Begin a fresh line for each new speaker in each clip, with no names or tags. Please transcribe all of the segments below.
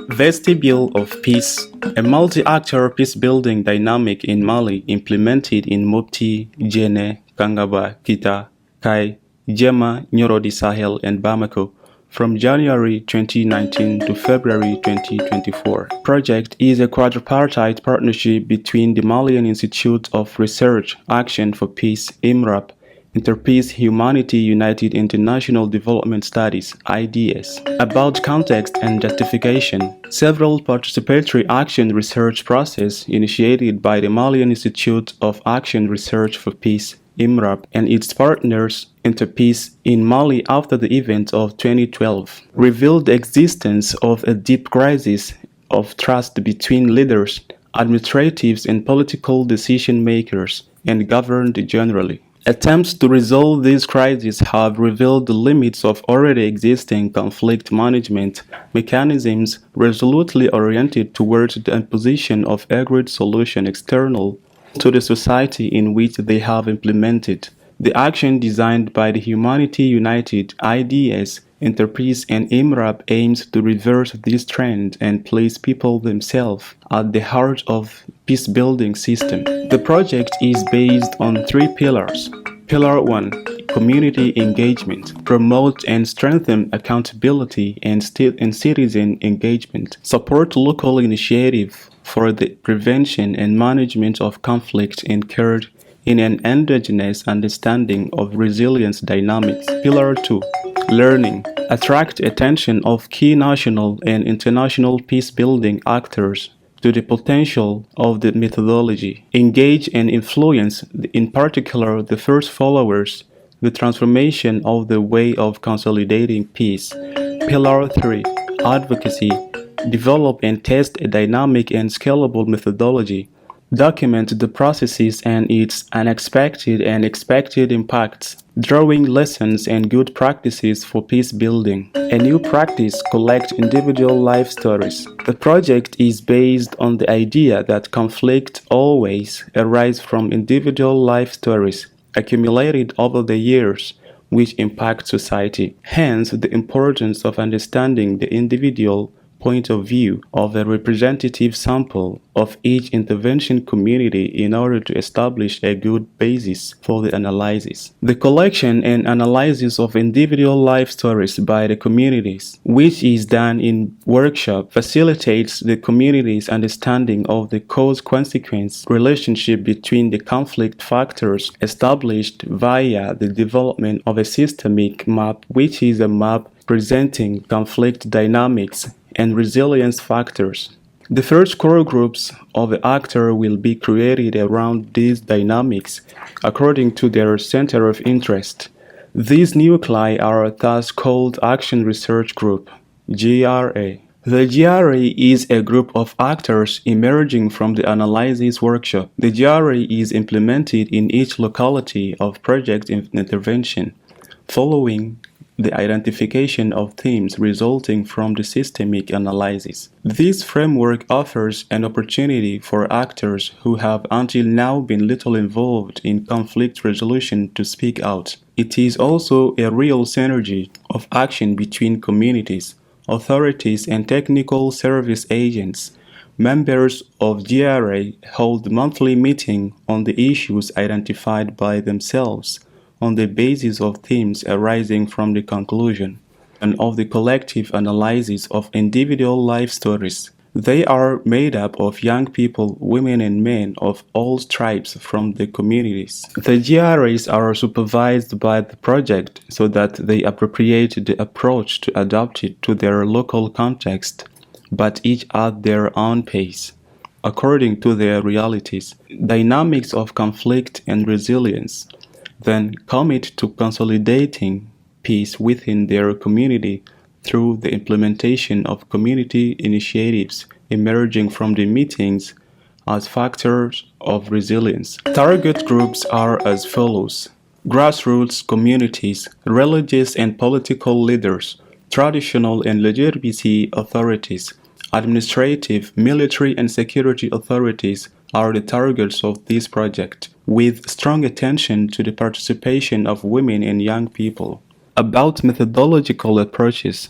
Vestibule of Peace, a multi-actor peace-building dynamic in Mali implemented in Mopti, Djenné, Kangaba, Kita, Kai, Jema, Nyoro Sahel, and Bamako from January 2019 to February 2024. Project is a quadripartite partnership between the Malian Institute of Research Action for Peace, IMRAP, Interpeace Humanity United International Development Studies (IDS). About context and justification, several participatory action research process initiated by the Malian Institute of Action Research for Peace (IMRAP) and its partners Interpeace in Mali after the events of 2012 revealed the existence of a deep crisis of trust between leaders, administratives and political decision makers, and governed generally. Attempts to resolve this crisis have revealed the limits of already existing conflict management mechanisms resolutely oriented towards the imposition of agreed solution external to the society in which they have implemented. The action designed by the Humanity United IDS, Interpeace and IMRAP aims to reverse this trend and place people themselves at the heart of peace-building system. The project is based on three pillars. Pillar 1. Community engagement. Promote and strengthen accountability and citizen engagement. Support local initiative for the prevention and management of conflict incurred in an endogenous understanding of resilience dynamics. Pillar 2. Learning. Attract attention of key national and international peace-building actors to the potential of the methodology. Engage and influence, in particular the first followers, the transformation of the way of consolidating peace. Pillar 3. Advocacy. Develop and test a dynamic and scalable methodology. Document the processes and its unexpected and expected impacts, drawing lessons and good practices for peace building. A new practice: collect individual life stories. The project is based on the idea that conflict always arises from individual life stories accumulated over the years, which impact society. Hence, the importance of understanding the individual point of view of a representative sample of each intervention community in order to establish a good basis for the analysis. The collection and analysis of individual life stories by the communities, which is done in workshop, facilitates the community's understanding of the cause-consequence relationship between the conflict factors established via the development of a systemic map, which is a map presenting conflict dynamics and resilience factors. The first core groups of the actor will be created around these dynamics according to their center of interest. These nuclei are thus called Action Research Group, GRA. The GRA is a group of actors emerging from the analysis workshop. The GRA is implemented in each locality of project intervention, following the identification of themes resulting from the systemic analysis. This framework offers an opportunity for actors who have until now been little involved in conflict resolution to speak out. It is also a real synergy of action between communities, authorities, and technical service agents. Members of GRA hold monthly meetings on the issues identified by themselves, on the basis of themes arising from the conclusion and of the collective analysis of individual life stories. They are made up of young people, women and men of all stripes from the communities. The GRAs are supervised by the project so that they appropriate the approach to adapt it to their local context, but each at their own pace, according to their realities, dynamics of conflict and resilience. Then commit to consolidating peace within their community through the implementation of community initiatives emerging from the meetings as factors of resilience. Target groups are as follows: grassroots communities, religious and political leaders, traditional and legitimacy authorities, administrative, military and security authorities are the targets of this project, with strong attention to the participation of women and young people. About methodological approaches,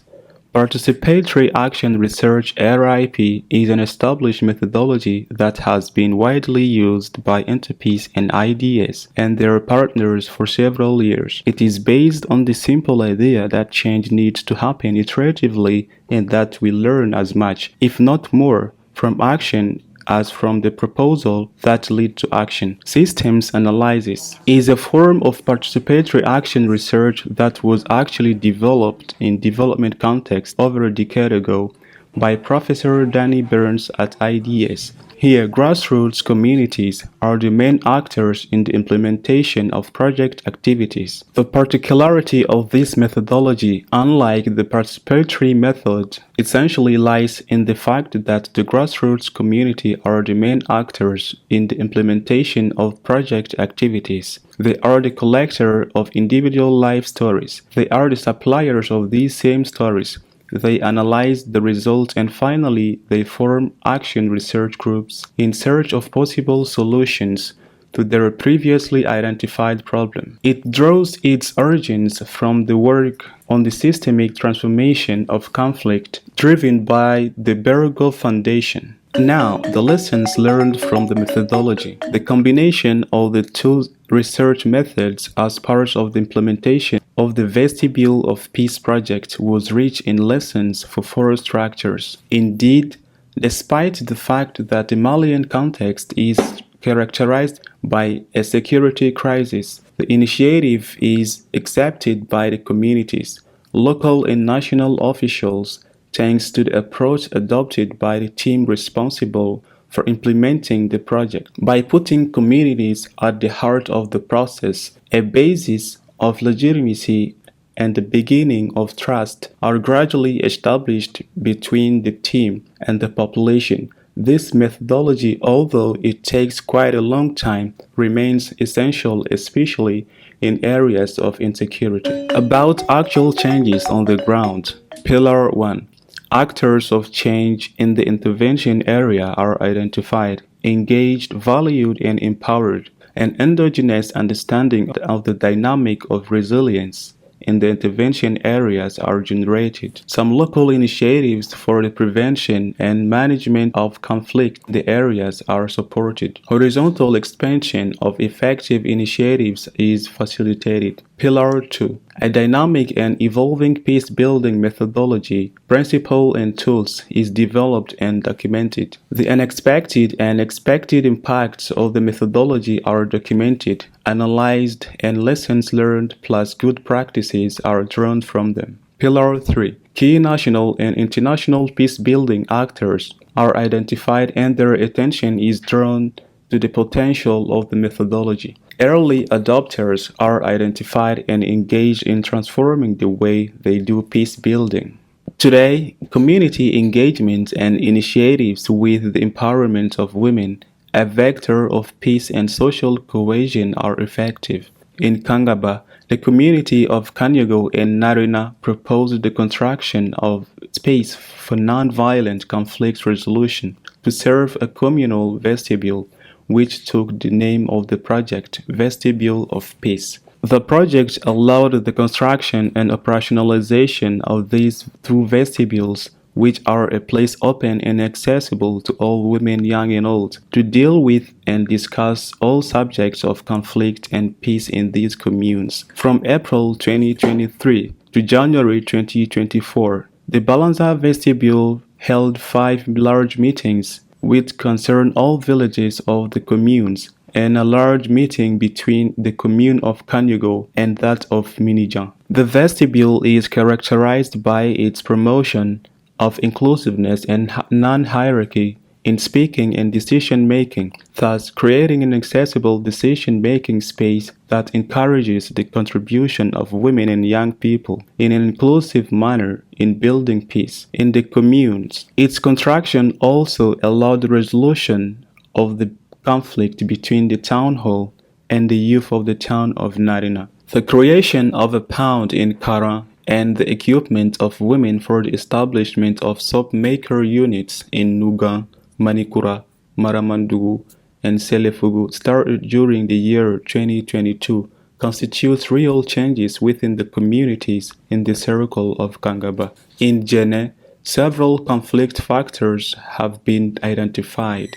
Participatory Action Research (RIP) is an established methodology that has been widely used by entities and IDs and their partners for several years. It is based on the simple idea that change needs to happen iteratively and that we learn as much, if not more, from action as from the proposal that lead to action. Systems analysis is a form of participatory action research that was actually developed in development context over a decade ago by Professor Danny Burns at IDS. Here, grassroots communities are the main actors in the implementation of project activities. The particularity of this methodology, unlike the participatory method, essentially lies in the fact that the grassroots community are the main actors in the implementation of project activities. They are the collector of individual life stories. They are the suppliers of these same stories. They analyze the results and finally they form action research groups in search of possible solutions to their previously identified problem. It draws its origins from the work on the systemic transformation of conflict driven by the Berghoff Foundation. Now, the lessons learned from the methodology. The combination of the two research methods as part of the implementation of the Vestibule of Peace project was rich in lessons for four structures. Indeed, despite the fact that the Malian context is characterized by a security crisis, the initiative is accepted by the communities, local and national officials, thanks to the approach adopted by the team responsible for implementing the project. By putting communities at the heart of the process, a basis of legitimacy and the beginning of trust are gradually established between the team and the population. This methodology, although it takes quite a long time, remains essential, especially in areas of insecurity. About actual changes on the ground. Pillar 1. Actors of change in the intervention area are identified, engaged, valued, and empowered. An endogenous understanding of the dynamic of resilience in the intervention areas are generated. Some local initiatives for the prevention and management of conflict in the areas are supported. Horizontal expansion of effective initiatives is facilitated. Pillar 2. A dynamic and evolving peace-building methodology, principle and tools is developed and documented. The unexpected and expected impacts of the methodology are documented, analyzed, and lessons learned plus good practices are drawn from them. Pillar 3. Key national and international peace-building actors are identified and their attention is drawn to the potential of the methodology. Early adopters are identified and engaged in transforming the way they do peace building. Today, community engagement and initiatives with the empowerment of women, a vector of peace and social cohesion, are effective. In Kangaba, the community of Kaniogo and Narena proposed the construction of space for non-violent conflict resolution to serve a communal vestibule, which took the name of the project, Vestibule of Peace. The project allowed the construction and operationalization of these two vestibules, which are a place open and accessible to all women, young and old, to deal with and discuss all subjects of conflict and peace in these communes. From April 2023 to January 2024, the Balanza Vestibule held 5 large meetings which concern all villages of the communes, and a large meeting between the commune of Kaniogo and that of Minijan. The vestibule is characterized by its promotion of inclusiveness and non-hierarchy in speaking and decision-making, thus creating an accessible decision-making space that encourages the contribution of women and young people in an inclusive manner in building peace in the communes. Its construction also allowed the resolution of the conflict between the town hall and the youth of the town of Narena. The creation of a pound in Karan and the equipment of women for the establishment of soap maker units in Nouga, Manicoura, Maramandougou, and Séléfougou started during the year 2022. constitutes real changes within the communities in the circle of Kangaba. In Djenné, several conflict factors have been identified.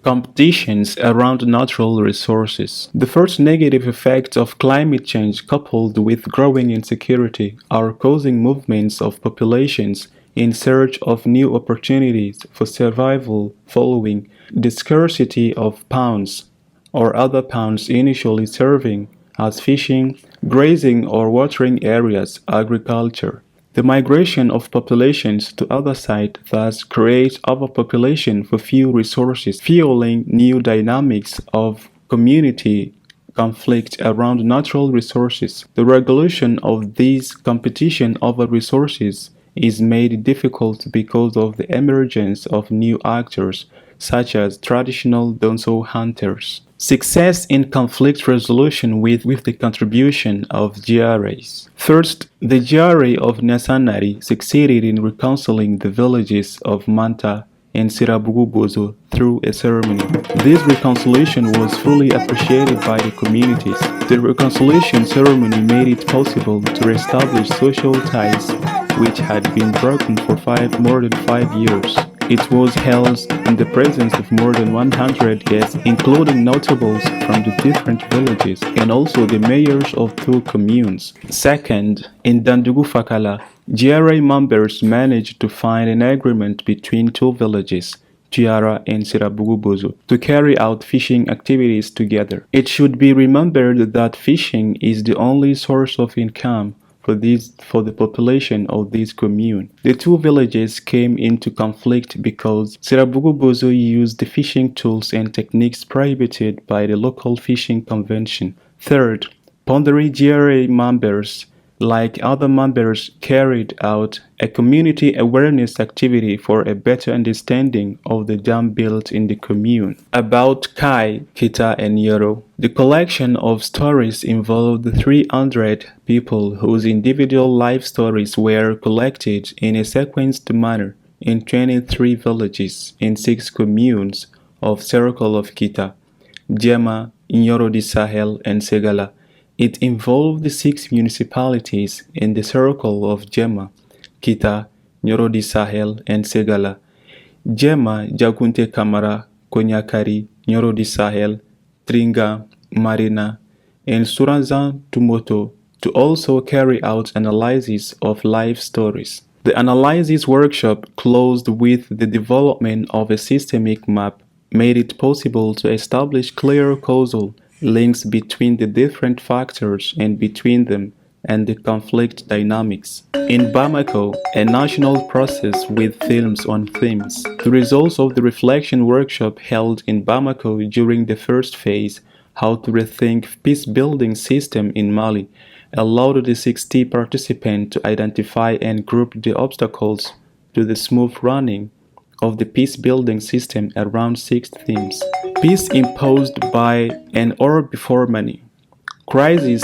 Competitions around natural resources. The first negative effects of climate change, coupled with growing insecurity, are causing movements of populations in search of new opportunities for survival following the scarcity of ponds or other ponds initially serving as fishing, grazing, or watering areas, agriculture. The migration of populations to other sites thus creates overpopulation for few resources, fueling new dynamics of community conflict around natural resources. The regulation of these competition over resources is made difficult because of the emergence of new actors such as traditional Donso hunters. Success in conflict resolution with the contribution of GRAs. First, the GRA of Nasanari succeeded in reconciling the villages of Manta and Sirabougou Bozo through a ceremony. This reconciliation was fully appreciated by the communities. The reconciliation ceremony made it possible to reestablish social ties which had been broken for more than 5 years. It was held in the presence of more than 100 guests, including notables from the different villages and also the mayors of 2 communes. Second, in Dandugu Fakala, GRA members managed to find an agreement between 2 villages, Tiara and Sirabougou Bozo, to carry out fishing activities together. It should be remembered that fishing is the only source of income for the population of this commune. The 2 villages came into conflict because Sirabougou Bozo used the fishing tools and techniques prohibited by the local fishing convention. Third, Ponderi GRA members, like other members, carried out a community awareness activity for a better understanding of the dam built in the commune. About Kai, Kita, and Yoro, the collection of stories involved 300 people whose individual life stories were collected in a sequenced manner in 23 villages in 6 communes of Circle of Kita, Djema, Nyoro di Sahel, and Segala. It involved 6 municipalities in the circle of Djema, Kita, Nyoro di Sahel, and Segala. Djema, Jakunte Kamara, Konyakari, Nyoro di Sahel, Tringa, Marina, and Suranzan Tumoto to also carry out analysis of life stories. The analysis workshop closed with the development of a systemic map, made it possible to establish clear causal links between the different factors and between them and the conflict dynamics. In Bamako, a national process with films on themes. The results of the reflection workshop held in Bamako during the first phase, How to Rethink Peace-Building System in Mali, allowed the 60 participants to identify and group the obstacles to the smooth running of the peace-building system around 6 themes. Peace imposed by and or before money. Crisis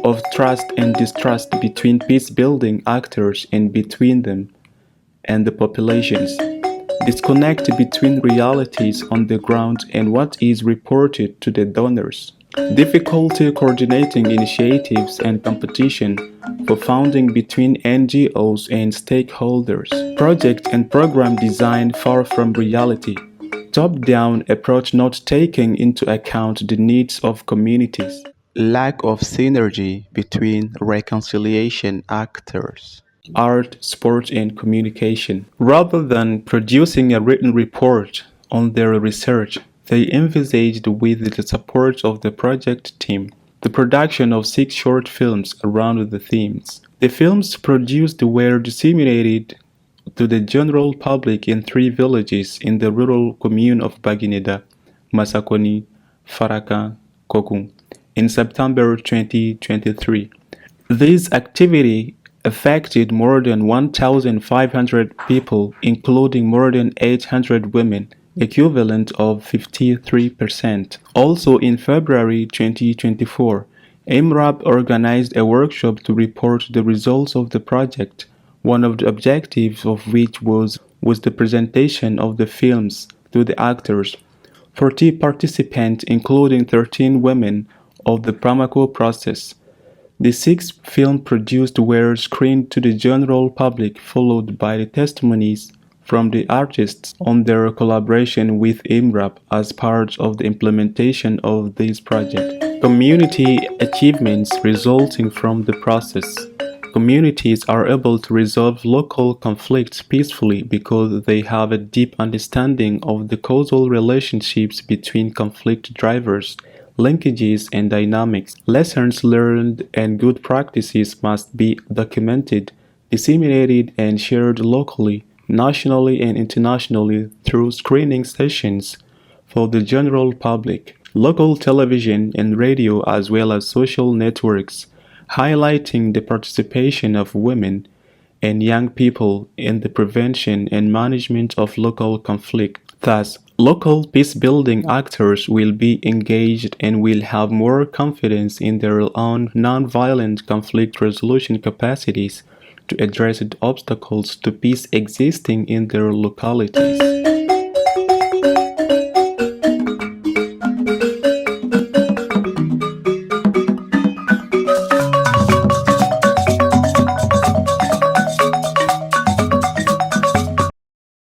of trust and distrust between peace-building actors and between them and the populations. Disconnect between realities on the ground and what is reported to the donors. Difficulty coordinating initiatives and competition for funding between NGOs and stakeholders. Project and program design far from reality. Top-down approach not taking into account the needs of communities. Lack of synergy between reconciliation actors. Art, sport, and communication. Rather than producing a written report on their research, they envisaged, with the support of the project team, the production of 6 short films around the themes. The films produced were disseminated to the general public in 3 villages in the rural commune of Bagineda, Masakoni, Faraka, Kokun, in September 2023. This activity affected more than 1,500 people, including more than 800 women, equivalent of 53%. Also in February 2024, MRAP organized a workshop to report the results of the project, one of the objectives of which was the presentation of the films to the actors. 40 participants, including 13 women, of the Bamako process. The 6 films produced were screened to the general public, followed by the testimonies from the artists on their collaboration with IMRAP as part of the implementation of this project. Community achievements resulting from the process. Communities are able to resolve local conflicts peacefully because they have a deep understanding of the causal relationships between conflict drivers, linkages, and dynamics. Lessons learned and good practices must be documented, disseminated, and shared locally, nationally, and internationally through screening sessions for the general public, local television and radio, as well as social networks, highlighting the participation of women and young people in the prevention and management of local conflict. Thus, local peace-building actors will be engaged and will have more confidence in their own non-violent conflict resolution capacities to address the obstacles to peace existing in their localities.